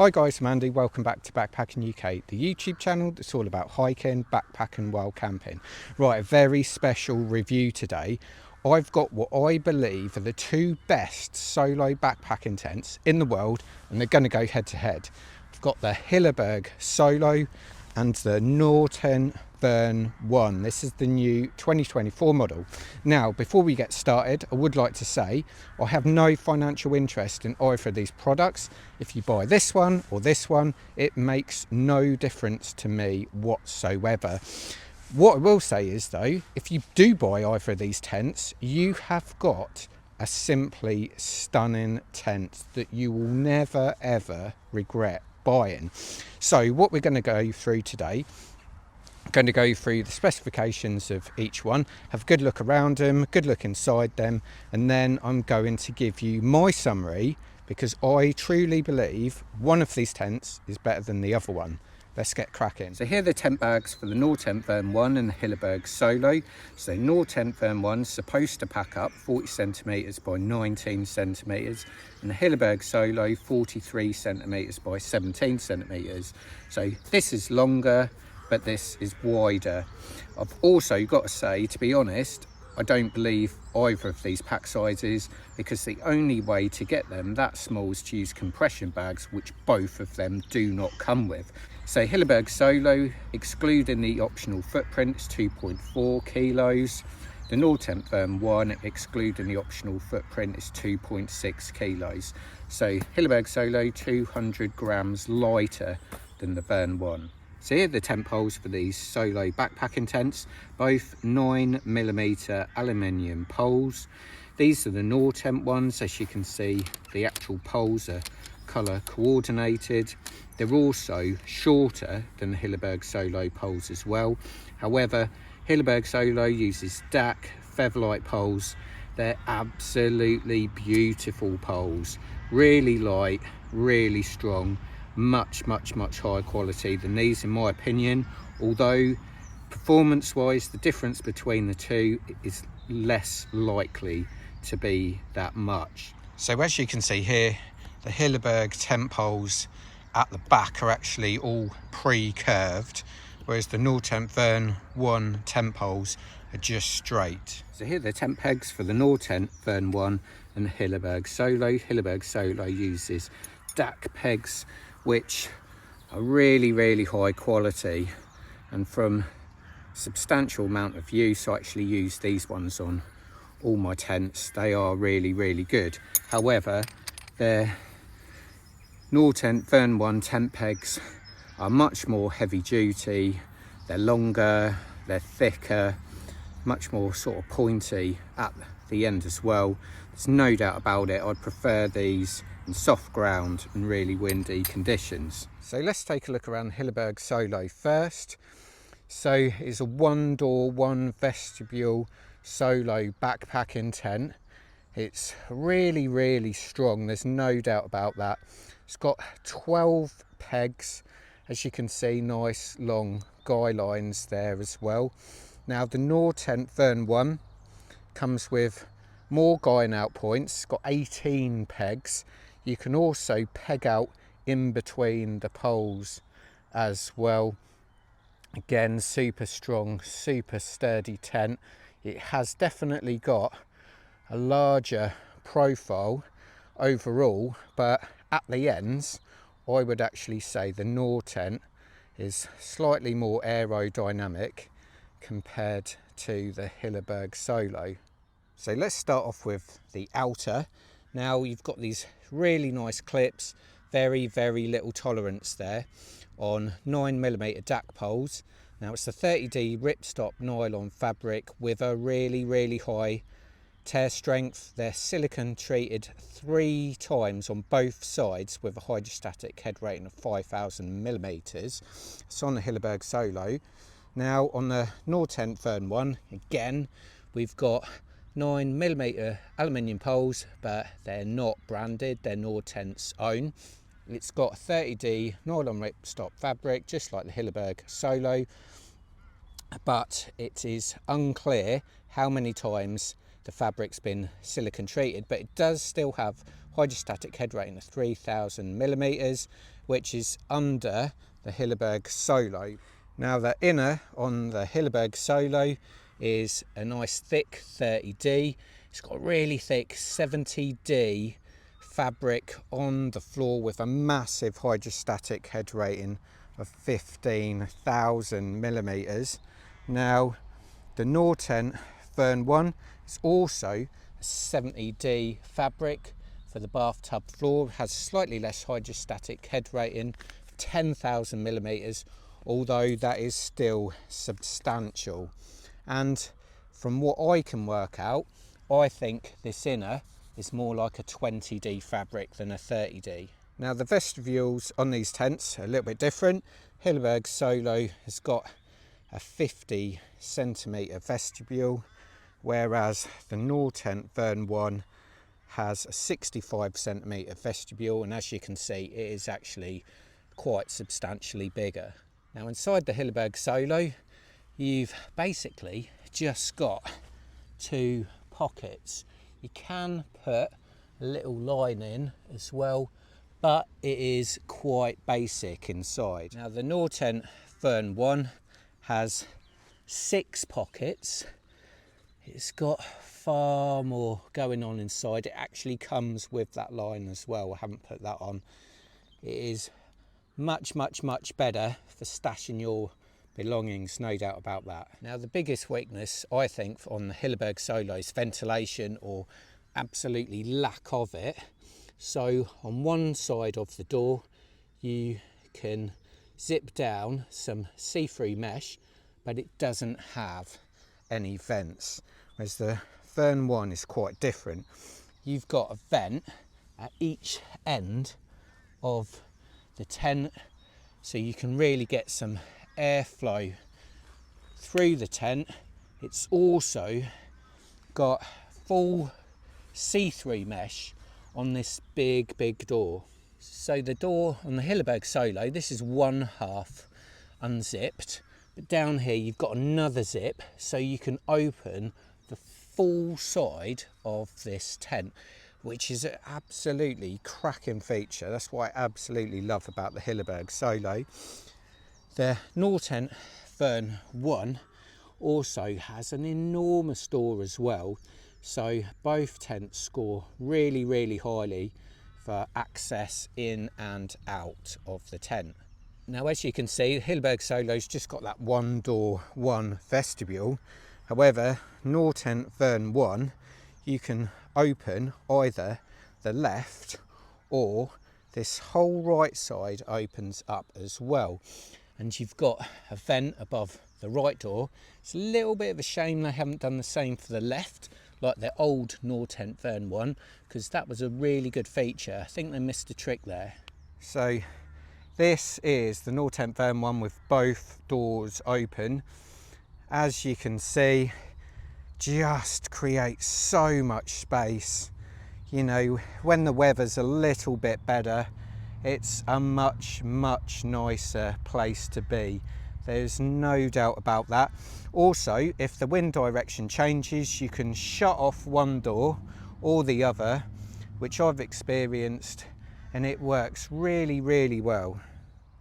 Hi guys, I'm Andy, welcome back to Backpacking UK, the YouTube channel that's all about hiking, backpacking while camping. Right, a very special review today. I've got what I believe are the two best solo backpacking tents in the world, and they're going to go head to head. I've got the Hilleberg Solo and the Nortent Vern 1. This is the new 2024 model. Now, before we get started, I would like to say I have no financial interest in either of these products. If you buy this one or this one, it makes no difference to me whatsoever. What I will say is though, if you do buy either of these tents, you have got a simply stunning tent that you will never ever regret buying. So what we're going to go through today, I'm going to go through the specifications of each one, have a good look around them, good look inside them, and then I'm going to give you my summary, because I truly believe one of these tents is better than the other one. Let's get cracking. So here are the tent bags for the Nortent Vern 1 and the Hilleberg Solo. So Nortent Vern 1 is supposed to pack up 40 centimetres by 19 centimetres, and the Hilleberg Solo 43 centimetres by 17 centimetres. So this is longer, but this is wider. I've also got to say, to be honest, I don't believe either of these pack sizes, because the only way to get them that small is to use compression bags, which both of them do not come with. So Hilleberg Solo, excluding the optional footprint, is 2.4 kilos. The Nortent Vern 1, excluding the optional footprint, is 2.6 kilos. So Hilleberg Solo 200 grams lighter than the Vern 1. So here are the tent poles for these solo backpacking tents, both 9mm aluminium poles. These are the Nortent ones. As you can see, the actual poles are colour coordinated. They're also shorter than the Hilleberg Solo poles as well. However, Hilleberg Solo uses DAC featherlight poles. They're absolutely beautiful poles, really light, really strong, much higher quality than these in my opinion, although performance wise the difference between the two is less likely to be that much. So as you can see here, the Hilleberg tent poles at the back are actually all pre-curved, whereas the Nortent Vern 1 tent poles are just straight. So here are the tent pegs for the Nortent Vern 1 and the Hilleberg Solo. Hilleberg Solo uses DAC pegs, which are really high quality, and from substantial amount of use, I actually use these ones on all my tents. They are really good. However, their Nortent Vern 1 tent pegs are much more heavy duty, they're longer, they're thicker, much more sort of pointy at the end as well. There's no doubt about it, I'd prefer these in soft ground and really windy conditions. So let's take a look around the Hilleberg Solo first. So it's a one door, one vestibule solo backpacking tent. It's really strong, there's no doubt about that. It's got 12 pegs, as you can see, nice long guy lines there as well. Now the Nortent Vern 1 comes with more guying out points, it's got 18 pegs. You can also peg out in between the poles as well. Again, super strong, super sturdy tent. It has definitely got a larger profile overall, but at the ends I would actually say the Nortent is slightly more aerodynamic compared to the Hilleberg Solo. So let's start off with the outer. Now you've got these really nice clips, very little tolerance there on 9mm DAC poles. Now it's a 30D ripstop nylon fabric with a really high tear strength. They're silicone treated 3 times on both sides with a hydrostatic head rating of 5000mm. It's on the Hilleberg Solo. Now on the Nortent Vern 1, again we've got 9mm aluminium poles, but they're not branded, they're Nortent's own. It's got a 30D nylon ripstop fabric just like the Hilleberg Solo, but it is unclear how many times the fabric's been silicone treated, but it does still have hydrostatic head rating of 3,000 millimeters, which is under the Hilleberg Solo. Now the inner on the Hilleberg Solo is a nice thick 30D. It's got really thick 70D fabric on the floor with a massive hydrostatic head rating of 15,000 millimeters. Now the Nortent Vern 1 is also a 70D fabric for the bathtub floor. It has slightly less hydrostatic head rating, 10,000 millimeters, although that is still substantial. And from what I can work out, I think this inner is more like a 20D fabric than a 30D. Now the vestibules on these tents are a little bit different. Hilleberg Solo has got a 50 centimeter vestibule, whereas the Nortent Vern 1 has a 65 centimeter vestibule, and as you can see, it is actually quite substantially bigger. Now inside the Hilleberg Solo, you've basically just got two pockets. You can put a little line in as well, but it is quite basic inside. Now the Nortent Vern 1 has 6 pockets. It's got far more going on inside. It actually comes with that line as well. I haven't put that on. It is much better for stashing your belongings, no doubt about that. Now the biggest weakness I think on the Hilleberg Solo is ventilation, or absolutely lack of it. So on one side of the door you can zip down some see-through mesh, but it doesn't have any vents, whereas the Vern 1 is quite different. You've got a vent at each end of the tent, so you can really get some airflow through the tent. It's also got full see-through mesh on this big door. So the door on the Hilleberg Solo, this is one half unzipped, but down here you've got another zip, so you can open the full side of this tent, which is an absolutely cracking feature. That's what I absolutely love about the Hilleberg Solo. The Nortent Vern 1 also has an enormous door as well, so both tents score really highly for access in and out of the tent. Now as you can see, the Hilleberg Solo's just got that one door, one vestibule. However, Nortent Vern 1, you can open either the left or this whole right side opens up as well. And you've got a vent above the right door. It's a little bit of a shame they haven't done the same for the left, like the old Nortent Vern 1, because that was a really good feature. I think they missed a trick there. So this is the Nortent Vern 1 with both doors open. As you can see, just creates so much space. You know, when the weather's a little bit better, it's a much nicer place to be. There's no doubt about that. Also, if the wind direction changes, you can shut off one door or the other, which I've experienced, and it works really well.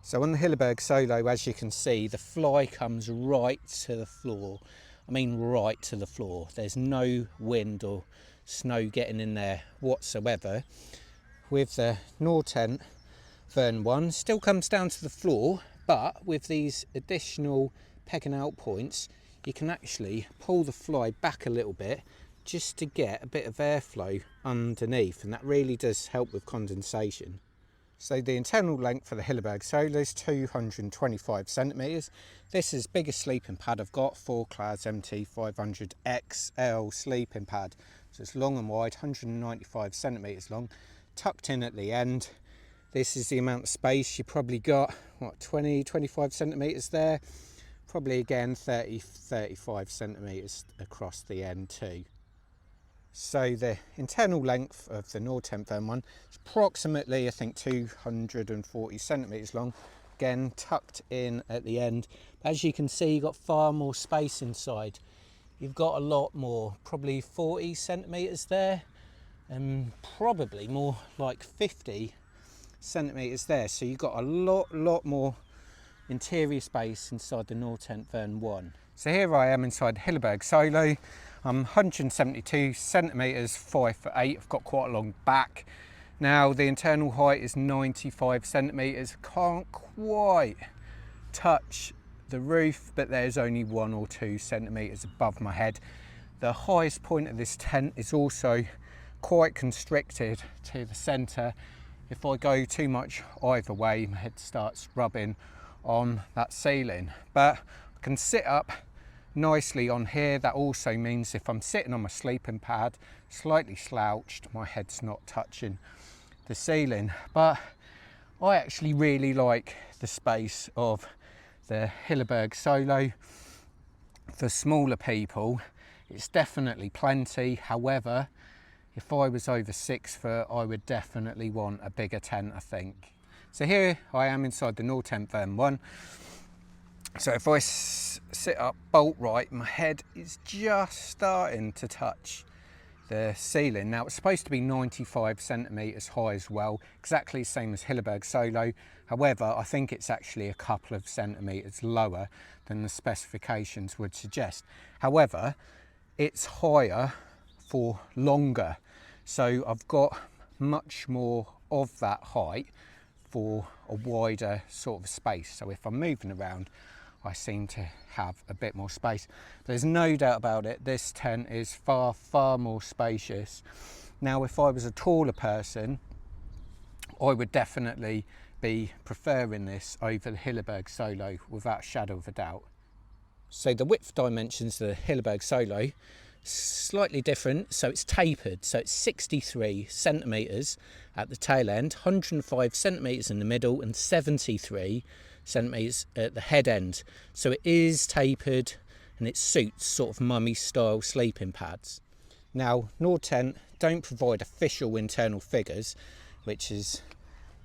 So on the Hilleberg Solo, as you can see, the fly comes right to the floor. I mean right to the floor. There's no wind or snow getting in there whatsoever. With the Nortent Vern 1, still comes down to the floor, but with these additional pegging out points, you can actually pull the fly back a little bit just to get a bit of airflow underneath, and that really does help with condensation. So the internal length for the Hilleberg Solo is 225 centimeters. This is biggest sleeping pad I've got, 4-class MT 500 XL sleeping pad. So it's long and wide, 195 centimeters long, tucked in at the end. This is the amount of space you probably got, what, 20-25 centimeters there. Probably again 30-35 centimeters across the end too. So the internal length of the Nortent Vern 1 is approximately, I think, 240 centimeters long, again tucked in at the end. As you can see, you've got far more space inside. You've got a lot more, probably 40 centimeters there, probably more like 50 centimetres there. So you've got a lot more interior space inside the Nortent Vern 1. So here I am inside Hilleberg Solo. I'm 172 centimetres, 5'8". I've got quite a long back. Now the internal height is 95 centimetres. Can't quite touch the roof, but there's only 1 or 2 centimetres above my head. The highest point of this tent is also quite constricted to the centre. If I go too much either way, my head starts rubbing on that ceiling. But I can sit up nicely on here. That also means if I'm sitting on my sleeping pad, slightly slouched, my head's not touching the ceiling. But I actually really like the space of the Hilleberg Solo. For smaller people, it's definitely plenty. However, if I was over 6 foot, I would definitely want a bigger tent, I think. So here I am inside the Nortent Vern 1. So if I sit up bolt right, my head is just starting to touch the ceiling. Now it's supposed to be 95 centimetres high as well, exactly the same as Hilleberg Solo. However, I think it's actually a couple of centimetres lower than the specifications would suggest. However, it's higher for longer, so I've got much more of that height for a wider sort of space. So if I'm moving around, I seem to have a bit more space. There's no doubt about it, this tent is far more spacious. Now if I was a taller person, I would definitely be preferring this over the Hilleberg Solo without a shadow of a doubt. So the width dimensions of the Hilleberg Solo slightly different, so it's tapered, so it's 63 centimetres at the tail end, 105 centimetres in the middle and 73 centimetres at the head end. So it is tapered and it suits sort of mummy style sleeping pads. Now Nortent don't provide official internal figures, which is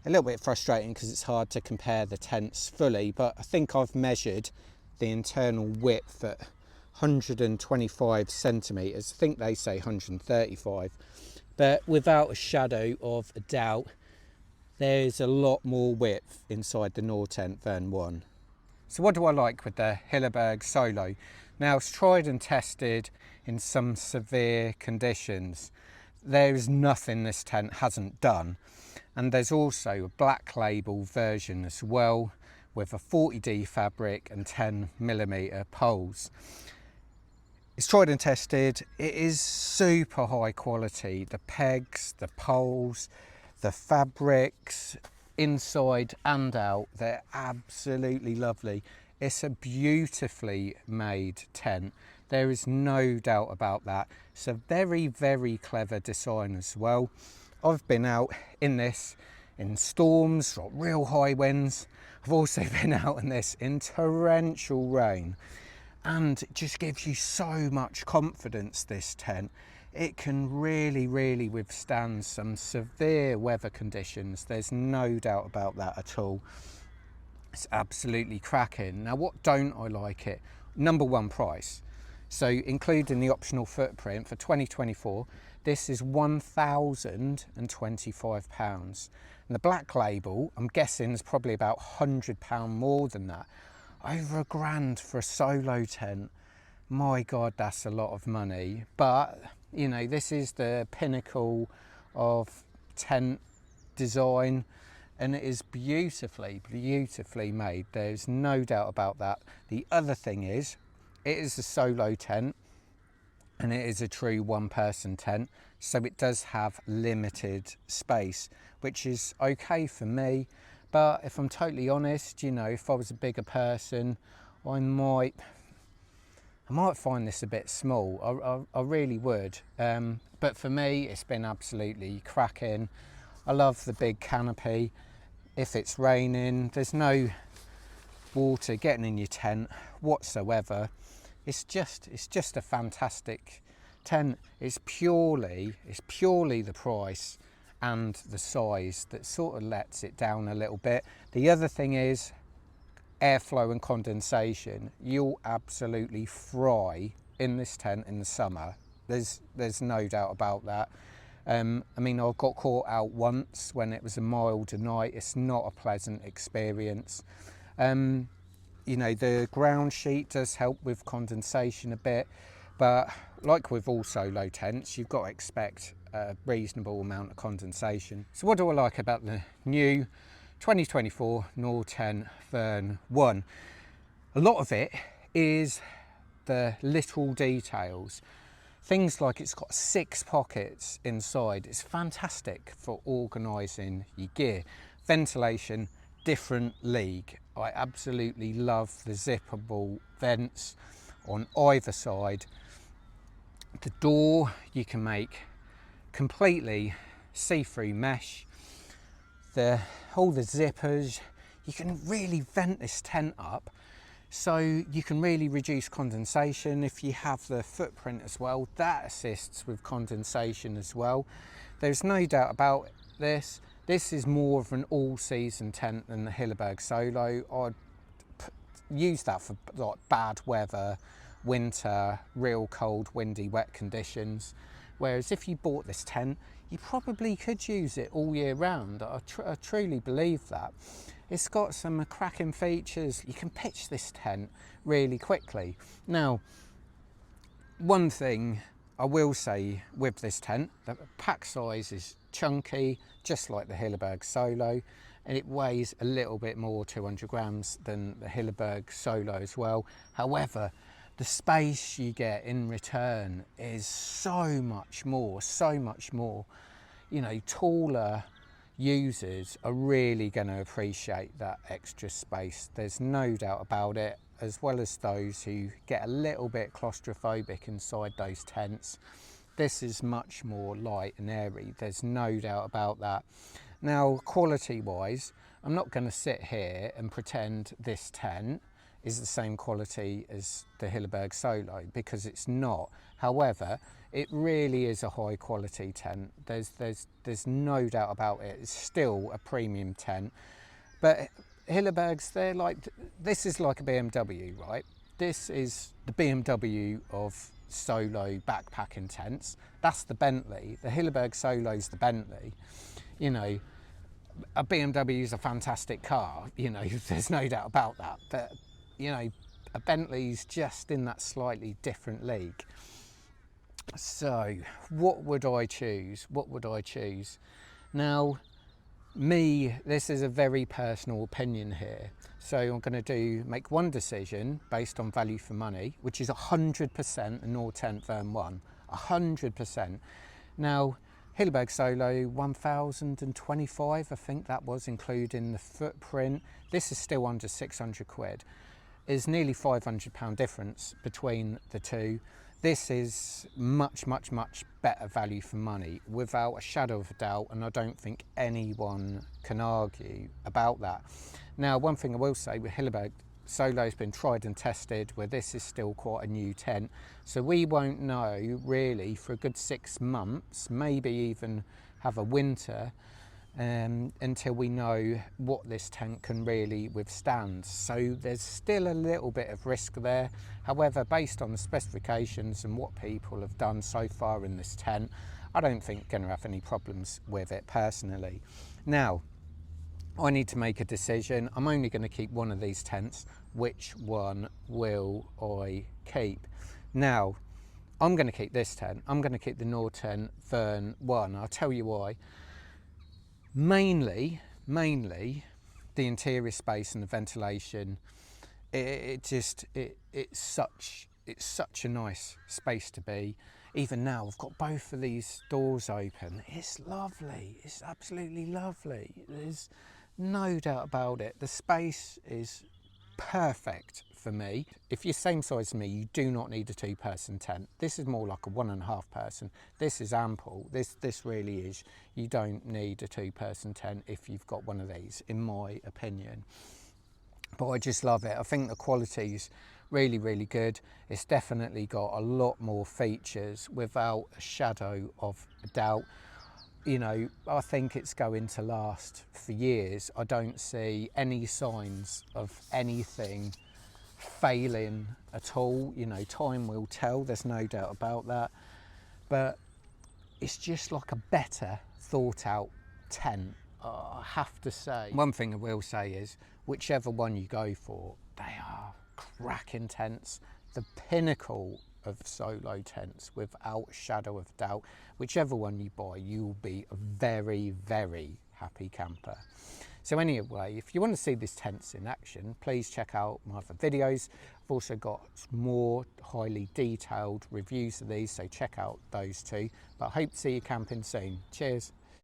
a little bit frustrating because it's hard to compare the tents fully, but I think I've measured the internal width at 125 centimetres. I think they say 135, but without a shadow of a doubt, there's a lot more width inside the Nortent Vern 1. So what do I like with the Hilleberg Solo? Now it's tried and tested in some severe conditions. There is nothing this tent hasn't done, and there's also a black label version as well with a 40D fabric and 10mm poles. It's tried and tested. It is super high quality. The pegs, the poles, the fabrics, inside and out, they're absolutely lovely. It's a beautifully made tent. There is no doubt about that. It's a very clever design as well. I've been out in this in storms or real high winds. I've also been out in this in torrential rain. And it just gives you so much confidence, this tent. It can really withstand some severe weather conditions. There's no doubt about that at all. It's absolutely cracking. Now, what don't I like it? Number one, price. So including the optional footprint for 2024, this is £1,025. And the black label, I'm guessing, is probably about £100 more than that. Over £1,000 for a solo tent. My God, that's a lot of money. But, you know, this is the pinnacle of tent design, and it is beautifully made. There's no doubt about that. The other thing is, it is a solo tent, and it is a true one-person tent, so it does have limited space, which is okay for me. But if I'm totally honest, you know, if I was a bigger person, I might find this a bit small. I really would. But for me, it's been absolutely cracking. I love the big canopy. If it's raining, there's no water getting in your tent whatsoever. It's just a fantastic tent. It's purely the price and the size that sort of lets it down a little bit. The other thing is airflow and condensation. You'll absolutely fry in this tent in the summer. There's no doubt about that. I mean, I got caught out once when it was a milder night. It's not a pleasant experience. You know, the ground sheet does help with condensation a bit, but like with all solo tents, you've got to expect a reasonable amount of condensation. So what do I like about the new 2024 Nortent Vern 1? A lot of it is the little details. Things like it's got 6 pockets inside. It's fantastic for organising your gear. Ventilation, different league. I absolutely love the zippable vents on either side. The door you can make completely see-through mesh. All the zippers, you can really vent this tent up, so you can really reduce condensation. If you have the footprint as well, that assists with condensation as well. There's no doubt about this. This is more of an all-season tent than the Hilleberg Solo. I'd use that for like bad weather, winter, real cold, windy, wet conditions. Whereas if you bought this tent, you probably could use it all year round. I truly believe that. It's got some cracking features. You can pitch this tent really quickly. Now, one thing I will say with this tent, the pack size is chunky, just like the Hilleberg Solo, and it weighs a little bit more, 200 grams, than the Hilleberg Solo as well. However, the space you get in return is so much more. You know, taller users are really going to appreciate that extra space. There's no doubt about it, as well as those who get a little bit claustrophobic inside those tents. This is much more light and airy. There's no doubt about that. Now, quality wise, I'm not going to sit here and pretend this tent is the same quality as the Hilleberg Solo, because it's not. However, it really is a high quality tent. There's no doubt about it. It's still a premium tent. But Hillebergs, they're like, this is like a BMW, right? This is the BMW of solo backpacking tents. That's the Bentley. The Hilleberg Solo's the Bentley. You know, a BMW is a fantastic car, you know, there's no doubt about that. But, you know, a Bentley's just in that slightly different league. So, what would I choose? Now, this is a very personal opinion here. So I'm going to make one decision based on value for money, which is 100% a Nortent Vern 1, 100%. Now, Hilleberg Solo 1,025, I think that was including the footprint. This is still under 600 quid. There's nearly £500 difference between the two. This is much better value for money, without a shadow of a doubt, and I don't think anyone can argue about that. Now, one thing I will say with Hilleberg Solo has been tried and tested, where this is still quite a new tent, so we won't know really for a good 6 months, maybe even have a winter, until we know what this tent can really withstand. So there's still a little bit of risk there. However, based on the specifications and what people have done so far in this tent, I don't think going to have any problems with it personally. Now, I need to make a decision. I'm only going to keep one of these tents. Which one will I keep? Now, I'm going to keep this tent. I'm going to keep the Nortent Vern 1. I'll tell you why. Mainly the interior space and the ventilation. It's such a nice space to be. Even now, I've got both of these doors open. It's lovely. It's absolutely lovely. There's no doubt about it. The space is perfect for me. If you're same size as me, you do not need a 2-person tent. This is more like a 1.5 person. This is ample. This really is. You don't need a 2-person tent if you've got one of these, in my opinion. But I just love it. I think the quality's really good. It's definitely got a lot more features without a shadow of a doubt. You know, I think it's going to last for years. I don't see any signs of anything failing at all. You know, time will tell, there's no doubt about that. But it's just like a better thought out tent. I have to say, one thing I will say is whichever one you go for, they are cracking tents, the pinnacle of solo tents without a shadow of doubt. Whichever one you buy, you will be a very, very happy camper. So anyway, if you want to see these tents in action, please check out my other videos. I've also got more highly detailed reviews of these, so check out those too. But I hope to see you camping soon. Cheers.